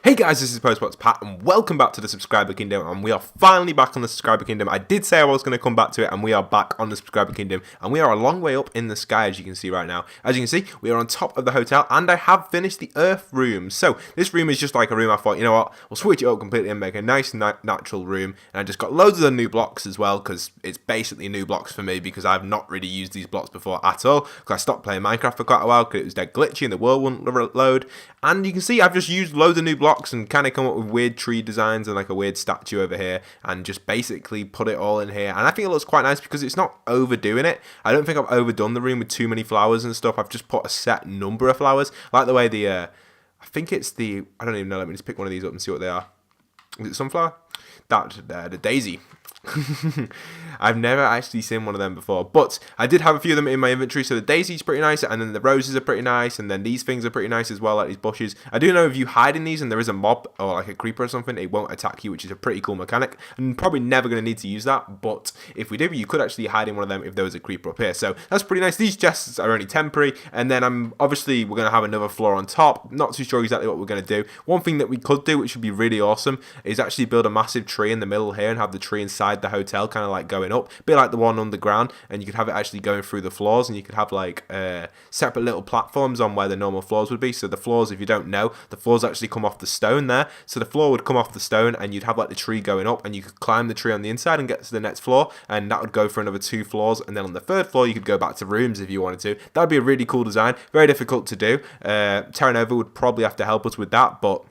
Hey guys, this is postboxpat and welcome back to the subscriber kingdom, and we are finally back on the subscriber kingdom. I did say I was going to come back to it, and we are back on the subscriber kingdom, and we are a long way up in the sky, as you can see right now. As you can see, we are on top of the hotel, and I have finished the earth room. So this room is just like a room. I thought, you know what, we'll switch it up completely and make a nice natural room. And I just got loads of the new blocks as well, because it's basically new blocks for me, because I've not really used these blocks before at all, because I stopped playing Minecraft for quite a while because it was dead glitchy and the world wouldn't load. And you can see I've just used loads of new blocks and kind of come up with weird tree designs and like a weird statue over here, and just basically put it all in here. And I think it looks quite nice because it's not overdoing it. I don't think I've overdone the room with too many flowers and stuff. I've just put a set number of flowers. I like the way the I think it's the, I don't even know, let me just pick one of these up and see what they are. Is it sunflower? The daisy. I've never actually seen one of them before, but I did have a few of them in my inventory. So the daisy's pretty nice, and then the roses are pretty nice, and then these things are pretty nice as well, like these bushes. I do know if you hide in these and there is a mob or like a creeper or something, it won't attack you, which is a pretty cool mechanic. And probably never going to need to use that, but if we do, you could actually hide in one of them if there was a creeper up here. So that's pretty nice. These chests are only temporary, and then we're going to have another floor on top. Not too sure exactly what we're going to do. One thing that we could do, which would be really awesome, is actually build a massive tree in the middle here and have the tree inside the hotel, kind of like going up, a bit like the one underground, and you could have it actually going through the floors, and you could have like separate little platforms on where the normal floors would be. So the floors, if you don't know, the floors actually come off the stone there, so the floor would come off the stone, and you'd have like the tree going up, and you could climb the tree on the inside and get to the next floor, and that would go for another 2 floors, and then on the 3rd floor you could go back to rooms if you wanted to. That would be a really cool design, very difficult to do. Terra Nova would probably have to help us with that, but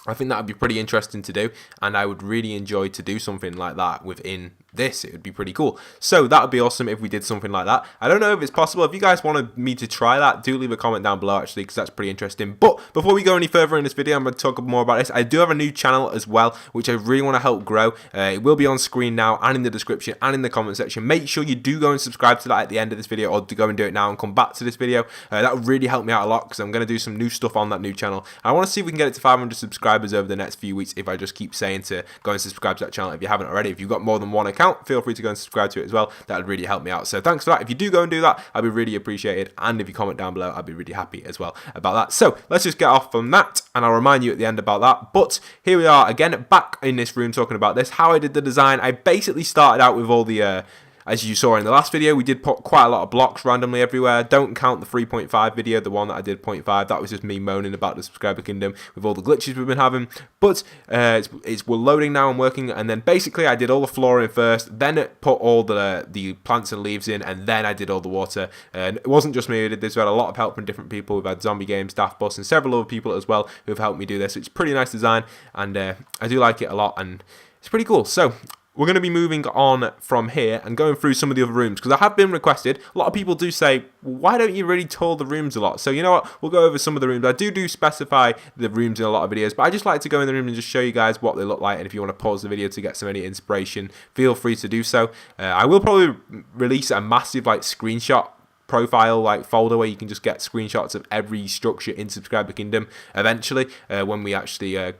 I think that would be pretty interesting to do, and I would really enjoy to do something like that within this. It would be pretty cool. So that would be awesome if we did something like that. I don't know if it's possible. If you guys wanted me to try that, do leave a comment down below actually, because that's pretty interesting. But before we go any further in this video, I'm going to talk more about this. I do have a new channel as well, which I really want to help grow. It will be on screen now and in the description and in the comment section. Make sure you do go and subscribe to that at the end of this video, or to go and do it now and come back to this video. That would really help me out a lot, because I'm going to do some new stuff on that new channel. I want to see if we can get it to 500 subscribers over the next few weeks, if I just keep saying to go and subscribe to that channel if you haven't already. If you've got more than one account, feel free to go and subscribe to it as well. That would really help me out. So thanks for that. If you do go and do that, I'd be really appreciated. And if you comment down below, I'd be really happy as well about that. So let's just get off from that, and I'll remind you at the end about that. But here we are again, back in this room talking about this, how I did the design. I basically started out with all the as you saw in the last video, we did put quite a lot of blocks randomly everywhere. Don't count the 3.5 video, the one that I did 0.5. That was just me moaning about the subscriber kingdom with all the glitches we've been having. But we're loading now and working. And then basically I did all the flooring first, then put all the plants and leaves in, and then I did all the water. And it wasn't just me who did this. We had a lot of help from different people. We've had Zombie Games, Daft Bus, and several other people as well who have helped me do this. It's a pretty nice design, and I do like it a lot, and it's pretty cool. So we're going to be moving on from here and going through some of the other rooms, because I have been requested. A lot of people do say, why don't you really tour the rooms a lot? So you know what, we'll go over some of the rooms. I do specify the rooms in a lot of videos, but I just like to go in the room and just show you guys what they look like. And if you want to pause the video to get some any inspiration, feel free to do so. I will probably release a massive like screenshot profile like folder where you can just get screenshots of every structure in Subscriber Kingdom eventually, when we actually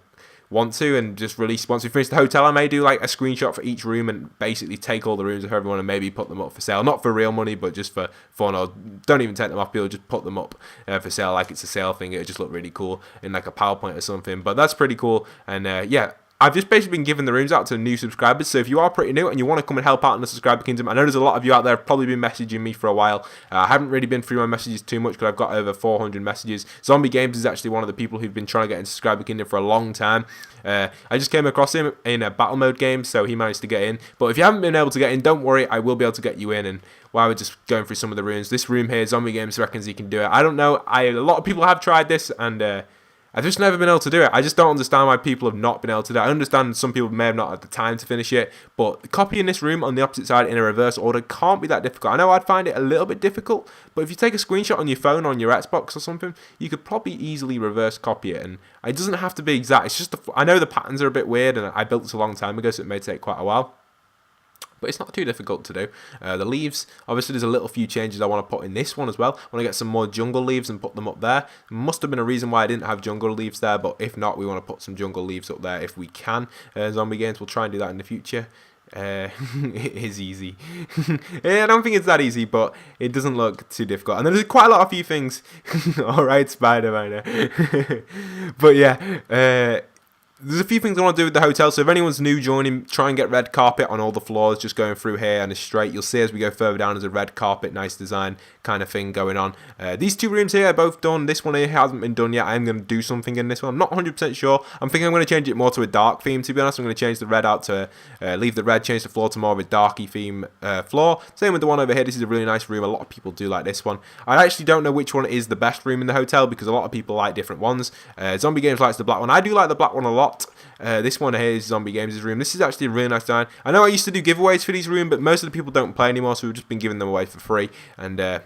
want to, and just release, once we finish the hotel, I may do like a screenshot for each room and basically take all the rooms of everyone and maybe put them up for sale, not for real money but just for fun, or don't even take them off people, just put them up for sale like it's a sale thing. It would just look really cool in like a PowerPoint or something, but that's pretty cool. And yeah, I've just basically been giving the rooms out to new subscribers, so if you are pretty new and you want to come and help out in the subscriber kingdom, I know there's a lot of you out there have probably been messaging me for a while. I haven't really been through my messages too much because I've got over 400 messages. Zombie Games is actually one of the people who've been trying to get into subscriber kingdom for a long time. I just came across him in a battle mode game, so he managed to get in. But if you haven't been able to get in, don't worry, I will be able to get you in. And while we're just going through some of the rooms, this room here, Zombie Games reckons he can do it. I don't know. A lot of people have tried this, and I've just never been able to do it. I just don't understand why people have not been able to do it. I understand some people may have not had the time to finish it, but copying this room on the opposite side in a reverse order can't be that difficult. I know I'd find it a little bit difficult, but if you take a screenshot on your phone or on your Xbox or something, you could probably easily reverse copy it, and it doesn't have to be exact. It's just, I know the patterns are a bit weird, and I built this a long time ago, so it may take quite a while. But it's not too difficult to do. The leaves, obviously there's a little few changes I want to put in this one as well. I want to get some more jungle leaves and put them up there. Must have been a reason why I didn't have jungle leaves there, but if not, we want to put some jungle leaves up there if we can. Zombie Games, we'll try and do that in the future. It is easy. I don't think it's that easy, but it doesn't look too difficult. And there's quite a lot of few things. Alright, Spider-Man. But yeah, there's a few things I want to do with the hotel. So if anyone's new joining, try and get red carpet on all the floors, just going through here and it's straight. You'll see as we go further down, there's a red carpet, nice design kind of thing going on. These two rooms here are both done. This one here hasn't been done yet. I'm going to do something in this one. I'm not 100% sure. I'm thinking I'm going to change it more to a dark theme, to be honest. I'm going to change the red out to, leave the red, change the floor to more of a darky theme floor. Same with the one over here. This is a really nice room. A lot of people do like this one. I actually don't know which one is the best room in the hotel because a lot of people like different ones. Zombie Games likes the black one. I do like the black one a lot. This one here is Zombie Games' room. This is actually a really nice design. I know I used to do giveaways for these rooms, but most of the people don't play anymore, so we've just been giving them away for free. And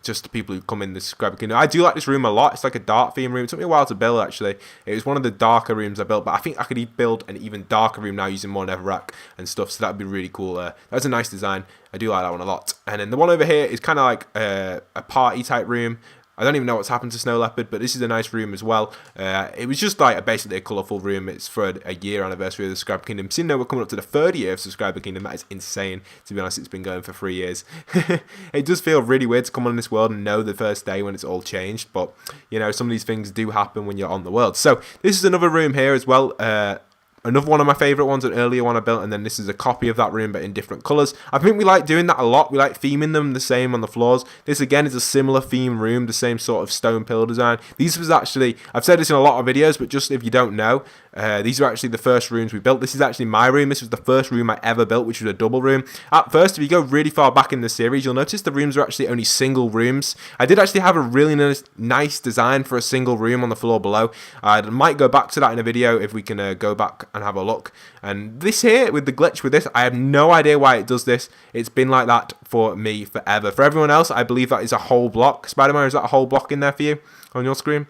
just the people who come in the subscriber kingdom. I do like this room a lot. It's like a dark theme room. It took me a while to build, actually. It was one of the darker rooms I built, but I think I could build an even darker room now using more netherrack and stuff, so that would be really cool. That's a nice design. I do like that one a lot. And then the one over here is kind of like a party type room. I don't even know what's happened to Snow Leopard, but this is a nice room as well. It was just like basically a colourful room. It's for a year anniversary of the Subscriber Kingdom. Seeing though we're coming up to the 3rd year of Subscriber Kingdom, that is insane. To be honest, it's been going for 3 years. It does feel really weird to come on this world and know the first day when it's all changed. But, you know, some of these things do happen when you're on the world. So this is another room here as well. Another one of my favourite ones, an earlier one I built, and then this is a copy of that room but in different colours. I think we like doing that a lot. We like theming them the same on the floors. This again is a similar theme room, the same sort of stone pillar design. These was actually, I've said this in a lot of videos, but just if you don't know, these are actually the first rooms we built. This is actually my room. This was the first room I ever built, which was a double room. At first, if you go really far back in the series, you'll notice the rooms are actually only single rooms. I did actually have a really nice design for a single room on the floor below. I might go back to that in a video if we can go back and have a look. And this here, with the glitch with this, I have no idea why it does this. It's been like that for me forever. For everyone else, I believe that is a whole block. Spider-Man, is that a whole block in there for you on your screen?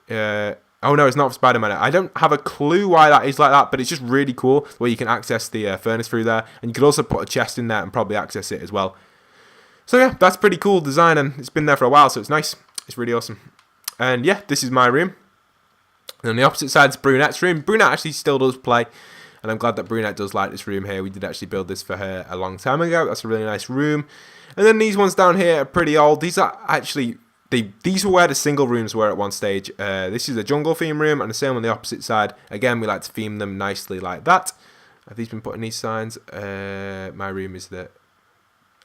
Oh no, it's not for Spider-Man. I don't have a clue why that is like that, but it's just really cool where you can access the furnace through there. And you could also put a chest in there and probably access it as well. So yeah, that's pretty cool design, and it's been there for a while, so it's nice. It's really awesome. And yeah, this is my room. And on the opposite side is Brunette's room. Brunette actually still does play, and I'm glad that Brunette does like this room here. We did actually build this for her a long time ago. That's a really nice room. And then these ones down here are pretty old. These are actually... These were where the single rooms were at one stage. This is a jungle theme room, and the same on the opposite side. Again, we like to theme them nicely like that. Have these been put in these signs? My room is the...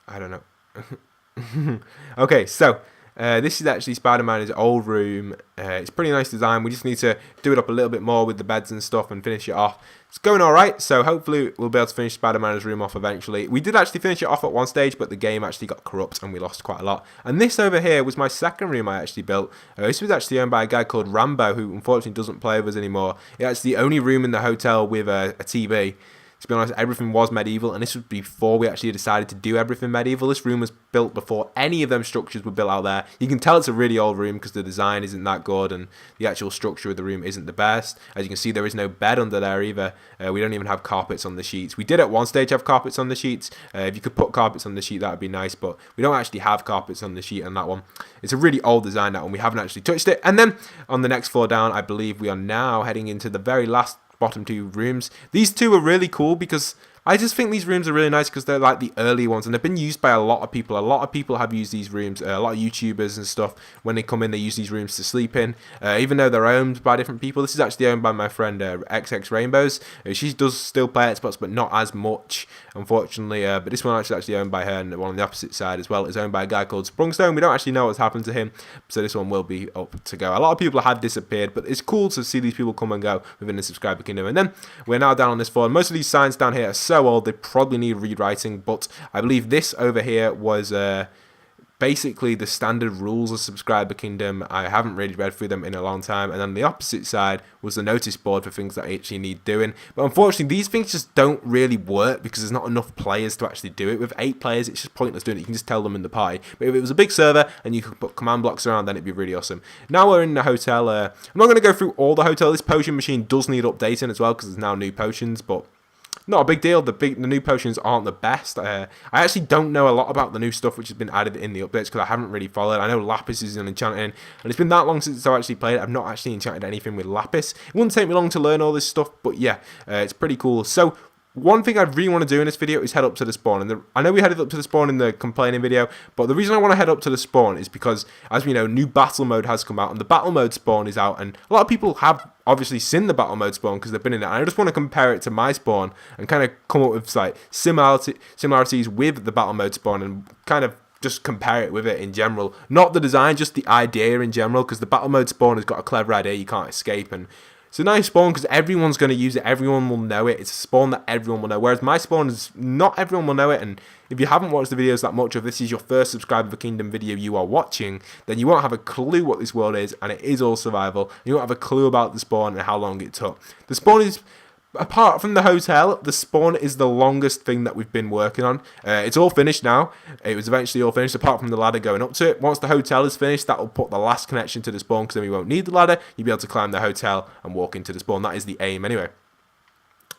I don't know. Okay, so... this is actually Spider-Man's old room. It's pretty nice design. We just need to do it up a little bit more with the beds and stuff and finish it off. It's going alright, so hopefully we'll be able to finish Spider-Man's room off eventually. We did actually finish it off at one stage, but the game actually got corrupt and we lost quite a lot. And this over here was my second room I actually built. This was actually owned by a guy called Rambo, who unfortunately doesn't play with us anymore. It's actually the only room in the hotel with a TV. To be honest, everything was medieval, and this was before we actually decided to do everything medieval. This room was built before any of them structures were built out there. You can tell it's a really old room because the design isn't that good, and the actual structure of the room isn't the best. As you can see, there is no bed under there either. We don't even have carpets on the sheets. We did at one stage have carpets on the sheets. If you could put carpets on the sheet, that would be nice, but we don't actually have carpets on the sheet on that one. It's a really old design, that one. We haven't actually touched it. And then on the next floor down, I believe we are now heading into the very last bottom two rooms. These two are really cool because I just think these rooms are really nice because they're like the early ones, and they've been used by a lot of people. A lot of people have used these rooms. A lot of YouTubers and stuff, when they come in, they use these rooms to sleep in. Even though they're owned by different people. This is actually owned by my friend XX Rainbows. She does still play Xbox, but not as much, unfortunately. But this one actually owned by her, and the one on the opposite side as well is owned by a guy called Sprungstone. We don't actually know what's happened to him, so this one will be up to go. A lot of people have disappeared, but it's cool to see these people come and go within the subscriber kingdom. And then we're now down on this floor. Most of these signs down here are so old, they probably need rewriting, but I believe this over here was basically the standard rules of Subscriber Kingdom. I haven't really read through them in a long time. And then the opposite side was the notice board for things that actually need doing. But unfortunately, these things just don't really work because there's not enough players to actually do it. With 8 players, it's just pointless doing it. You can just tell them in the party. But if it was a big server and you could put command blocks around, then it'd be really awesome. Now we're in the hotel. I'm not going to go through all the hotel. This potion machine does need updating as well because there's now new potions, but not a big deal. The new potions aren't the best. I actually don't know a lot about the new stuff which has been added in the updates because I haven't really followed. I know Lapis is an enchanting, and it's been that long since I've actually played it. I've not actually enchanted anything with Lapis. It wouldn't take me long to learn all this stuff, but yeah, it's pretty cool. So one thing I really want to do in this video is head up to the spawn. And I know we headed up to the spawn in the complaining video, but the reason I want to head up to the spawn is because, as we know, new battle mode has come out, and the battle mode spawn is out, and a lot of people have obviously seen the battle mode spawn because they've been in it. And I just want to compare it to my spawn and kind of come up with like similarities with the battle mode spawn, and kind of just compare it with it in general. Not the design, just the idea in general, because the battle mode spawn has got a clever idea you can't escape, and it's a nice spawn because everyone's going to use it. Everyone will know it. It's a spawn that everyone will know. Whereas my spawn is not everyone will know it. And if you haven't watched the videos that much, or if this is your first Subscribe the Kingdom video you are watching, then you won't have a clue what this world is. And it is all survival. You won't have a clue about the spawn and how long it took. The spawn is, apart from the hotel, the spawn is the longest thing that we've been working on. It's all finished now. It was eventually all finished, apart from the ladder going up to it. Once the hotel is finished, that will put the last connection to the spawn, because then we won't need the ladder. You'll be able to climb the hotel and walk into the spawn. That is the aim anyway.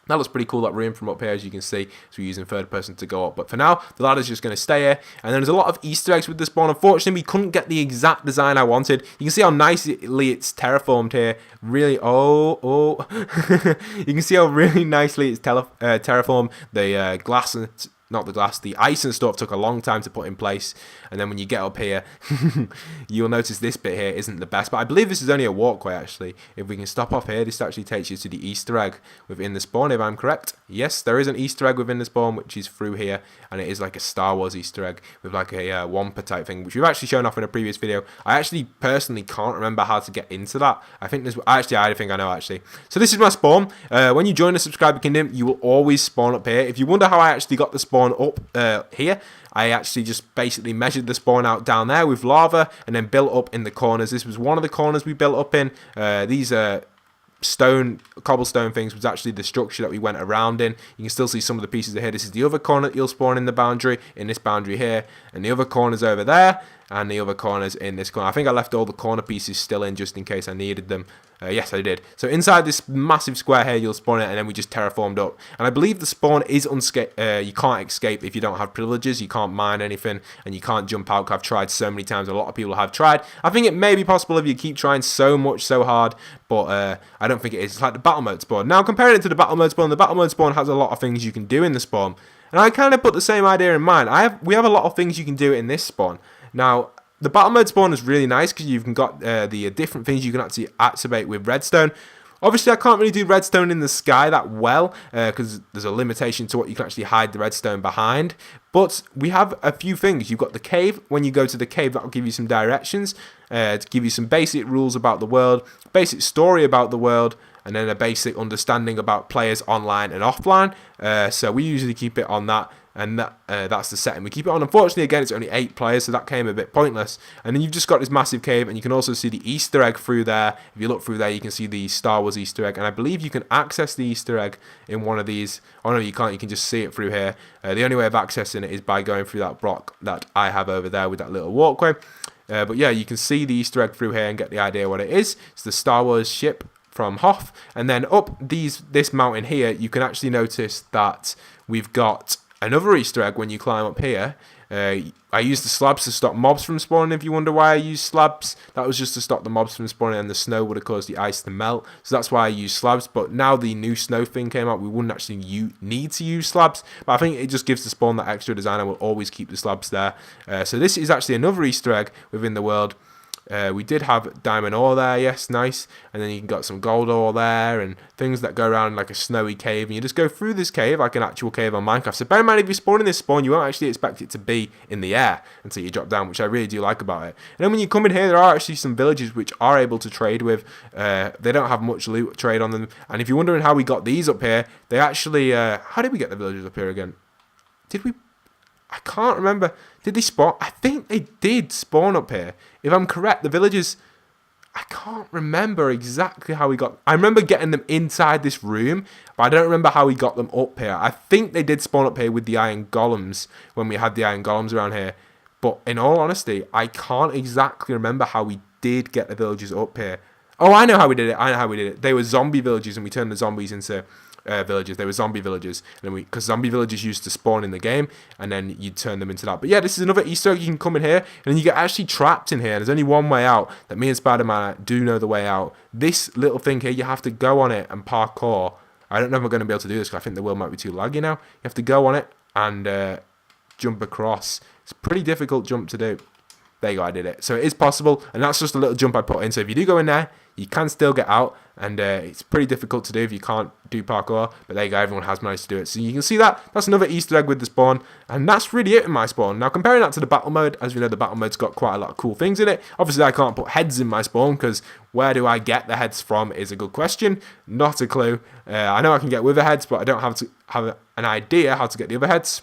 That looks pretty cool, that room from up here, as you can see. So we're using third person to go up. But for now, the ladder's just going to stay here. And then there's a lot of Easter eggs with the spawn. Unfortunately, we couldn't get the exact design I wanted. You can see how nicely it's terraformed here. Really, you can see how really nicely it's terraformed. The glass and... Not the glass, the ice and stuff took a long time to put in place. And then when you get up here, you'll notice this bit here isn't the best. But I believe this is only a walkway, actually. If we can stop off here, this actually takes you to the Easter egg within the spawn, if I'm correct. Yes, there is an Easter egg within the spawn, which is through here. And it is like a Star Wars Easter egg with like a Wampa type thing, which we've actually shown off in a previous video. I actually personally can't remember how to get into that. I think I think I know, actually. So this is my spawn. When you join the Subscriber Kingdom, you will always spawn up here. If you wonder how I actually got the spawn up here, I actually just basically measured the spawn out down there with lava and then built up in the corners. This was one of the corners we built up in. These cobblestone things was actually the structure that we went around in. You can still see some of the pieces here. This is the other corner that you'll spawn in the boundary, in this boundary here, and the other corners over there, and the other corners in this corner. I think I left all the corner pieces still in just in case I needed them. Yes, I did. So inside this massive square here, you'll spawn it, and then we just terraformed up. And I believe the spawn is you can't escape if you don't have privileges. You can't mine anything, and you can't jump out. I've tried so many times. A lot of people have tried. I think it may be possible if you keep trying so hard, but I don't think it is. It's like the battle mode spawn. Now, comparing it to the battle mode spawn, the battle mode spawn has a lot of things you can do in the spawn. And I kind of put the same idea in mind. We have a lot of things you can do in this spawn. Now, the battle mode spawn is really nice because you've got the different things you can actually activate with redstone. Obviously, I can't really do redstone in the sky that well because there's a limitation to what you can actually hide the redstone behind. But we have a few things. You've got the cave. When you go to the cave, that will give you some directions to give you some basic rules about the world, basic story about the world, and then a basic understanding about players online and offline. So we usually keep it on that. And that's the setting we keep it on. Unfortunately, again, it's only 8 players, so that came a bit pointless. And then you've just got this massive cave, and you can also see the Easter egg through there. If you look through there, you can see the Star Wars Easter egg. And I believe you can access the Easter egg in one of these. Oh, no, you can't. You can just see it through here. The only way of accessing it is by going through that block that I have over there with that little walkway. But yeah, you can see the Easter egg through here and get the idea what it is. It's the Star Wars ship from Hoth. And then up this mountain here, you can actually notice that we've got another Easter egg when you climb up here. I used the slabs to stop mobs from spawning. If you wonder why I used slabs, that was just to stop the mobs from spawning, and the snow would have caused the ice to melt. So that's why I used slabs. But now the new snow thing came out, we wouldn't actually need to use slabs. But I think it just gives the spawn that extra design. I will always keep the slabs there. So this is actually another Easter egg within the world. We did have diamond ore there, yes, nice. And then you got some gold ore there and things that go around like a snowy cave. And you just go through this cave like an actual cave on Minecraft. So bear in mind, if you spawn in this spawn, you won't actually expect it to be in the air until you drop down, which I really do like about it. And then when you come in here, there are actually some villages which are able to trade with. They don't have much loot trade on them. And if you're wondering how we got these up here, they actually... how did we get the villagers up here again? Did we... I can't remember. Did they spawn? I think they did spawn up here. If I'm correct, the villagers... I can't remember exactly how we got... I remember getting them inside this room, but I don't remember how we got them up here. I think they did spawn up here with the iron golems when we had the iron golems around here. But in all honesty, I can't exactly remember how we did get the villagers up here. Oh, I know how we did it. They were zombie villages, and we turned the zombies into... villages. They were zombie villages, and because zombie villages used to spawn in the game, and then you'd turn them into that. But yeah, this is another Easter egg. You can come in here, and then you get actually trapped in here. There's only one way out. That me and Spider-Man do know the way out. This little thing here, you have to go on it and parkour I don't know if I'm going to be able to do this because I think the world might be too laggy now. You have to go on it and jump across. It's a pretty difficult jump to do. There you go, I did it. So it is possible, and that's just a little jump I put in. So if you do go in there, you can still get out, and it's pretty difficult to do if you can't do parkour. But there you go, everyone has managed to do it. So you can see that. That's another Easter egg with the spawn, and that's really it in my spawn. Now comparing that to the battle mode, as we know, the battle mode's got quite a lot of cool things in it. Obviously, I can't put heads in my spawn, because where do I get the heads from is a good question. Not a clue. I know I can get wither heads, but I don't have an idea how to get the other heads.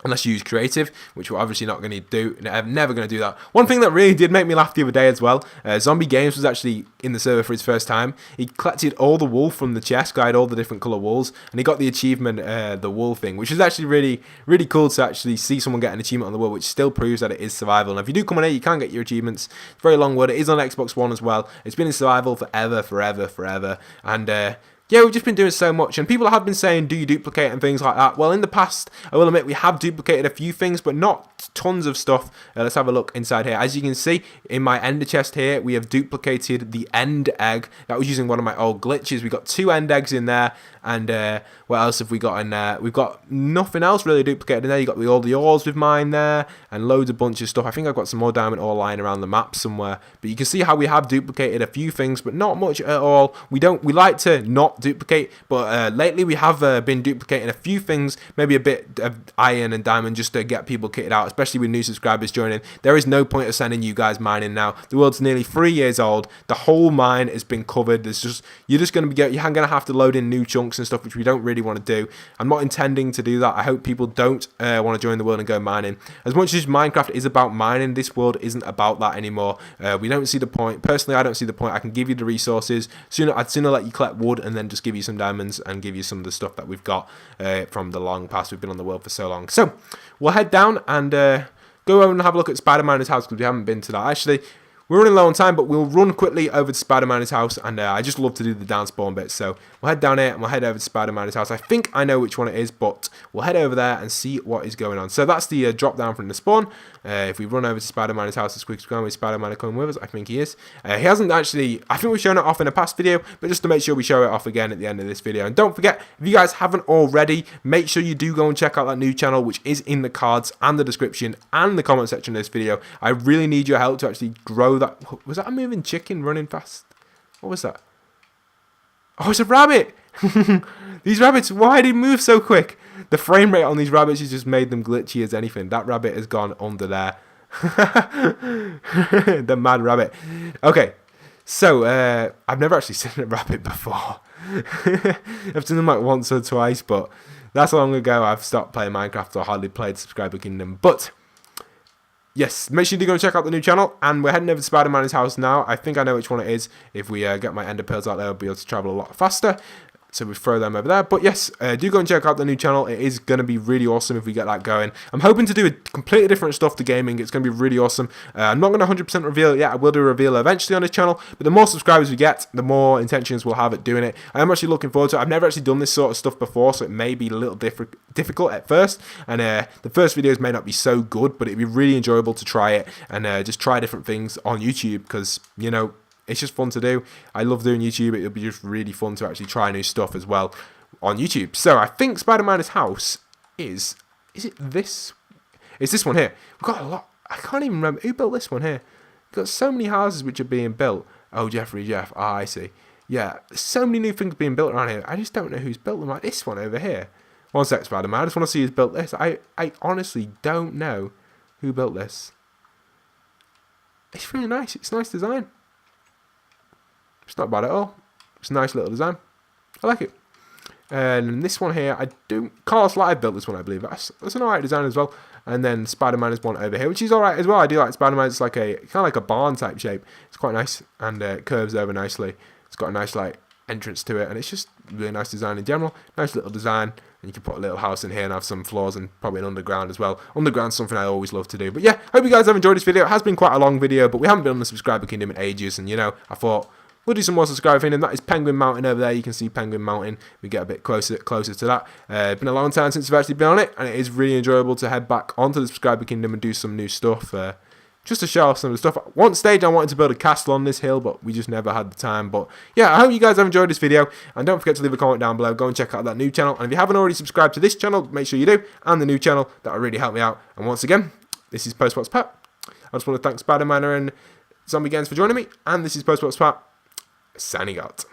Unless you use creative, which we're obviously not going to do. I'm never going to do that. One thing that really did make me laugh the other day as well, Zombie Games was actually in the server for his first time. He collected all the wool from the chest, got all the different colour wools, and he got the achievement, the wool thing, which is actually really, really cool to actually see someone get an achievement on the wool, which still proves that it is survival. And if you do come on here, you can get your achievements. It's very long word. It is on Xbox One as well. It's been in survival forever. And yeah, we've just been doing so much, and people have been saying, do you duplicate and things like that? Well, in the past, I will admit, we have duplicated a few things, but not tons of stuff. Let's have a look inside here. As you can see, in my ender chest here, we have duplicated the end egg. That was using one of my old glitches. We got 2 end eggs in there, and what else have we got in there? We've got nothing else really duplicated in there. You got all the ores with mine there, and loads of bunch of stuff. I think I've got some more diamond ore lying around the map somewhere, but you can see how we have duplicated a few things, but not much at all. We like to not duplicate, but lately we have been duplicating a few things, maybe a bit of iron and diamond just to get people kitted out, especially with new subscribers joining. There is no point of sending you guys mining now. The world's nearly 3 years old. The whole mine has been covered. You're just going to have to load in new chunks and stuff, which we don't really want to do. I'm not intending to do that. I hope people don't want to join the world and go mining. As much as Minecraft is about mining, this world isn't about that anymore. We don't see the point. Personally, I don't see the point. I can give you the resources. I'd sooner let you collect wood and then just give you some diamonds and give you some of the stuff that we've got from the long past. We've been on the world for so long. So we'll head down and go over and have a look at Spider-Miner's house, because we haven't been to that. Actually, we're running low on time, but we'll run quickly over to Spider-Miner's house, and I just love to do the down spawn bit. So we'll head down here and we'll head over to Spider-Miner's house. I think I know which one it is, but we'll head over there and see what is going on. So that's the drop down from the spawn. If we run over to Spider-Miner's house as quick as we can, with Spider-Man coming with us, I think he is. He hasn't actually, I think we've shown it off in a past video, but just to make sure we show it off again at the end of this video. And don't forget, if you guys haven't already, make sure you do go and check out that new channel, which is in the cards and the description and the comment section of this video. I really need your help to actually grow that. Was that a moving chicken running fast? What was that? Oh, it's a rabbit! These rabbits, why did they move so quick? The frame rate on these rabbits has just made them glitchy as anything. That rabbit has gone under there. The mad rabbit. Okay, so I've never actually seen a rabbit before. I've seen them like once or twice, but that's long ago. I've stopped playing Minecraft or hardly played Subscriber Kingdom. But yes, make sure you do go and check out the new channel. And we're heading over to Spider-Man's house now. I think I know which one it is. If we get my ender pearls out there, I'll be able to travel a lot faster. So we throw them over there. But yes, do go and check out the new channel. It is going to be really awesome if we get that going. I'm hoping to do a completely different stuff to gaming. It's going to be really awesome. I'm not going to 100% reveal it yet. I will do a reveal eventually on this channel. But the more subscribers we get, the more intentions we'll have at doing it. I am actually looking forward to it. I've never actually done this sort of stuff before, so it may be a little difficult at first. And the first videos may not be so good, but it'd be really enjoyable to try it and just try different things on YouTube because, you know, it's just fun to do. I love doing YouTube. It'll be just really fun to actually try new stuff as well on YouTube. So I think Spider-Miner's house is it this? It's this one here. We've got a lot. I can't even remember. Who built this one here? We've got so many houses which are being built. Oh, Jeff. Ah, I see. Yeah, there's so many new things being built around here. I just don't know who's built them. Like this one over here. One sec, Spider-Man. I just want to see who's built this. I honestly don't know who built this. It's really nice. It's a nice design. It's not bad at all. It's a nice little design. I like it. And this one here, Carlos Live built this one, I believe. That's an alright design as well. And then Spider-Man is one over here, which is alright as well. I do like Spider-Man. It's like kind of like a barn type shape. It's quite nice and it curves over nicely. It's got a nice like entrance to it, and it's just really nice design in general. Nice little design. And you can put a little house in here and have some floors and probably an underground as well. Underground's something I always love to do. But yeah, hope you guys have enjoyed this video. It has been quite a long video, but we haven't been on the Subscriber Kingdom in ages, and you know, I thought we'll do some more subscriber thing, and that is Penguin Mountain over there. You can see Penguin Mountain. We get a bit closer to that. It's been a long time since we've actually been on it, and it is really enjoyable to head back onto the Subscriber Kingdom and do some new stuff. just to show off some of the stuff. At one stage I wanted to build a castle on this hill, but we just never had the time. But yeah, I hope you guys have enjoyed this video, and don't forget to leave a comment down below. Go and check out that new channel, and if you haven't already subscribed to this channel, make sure you do, and the new channel. That will really help me out. And once again, this is postboxpat. I just want to thank Spider-Man and Zombie Games for joining me, and this is postboxpat signing out.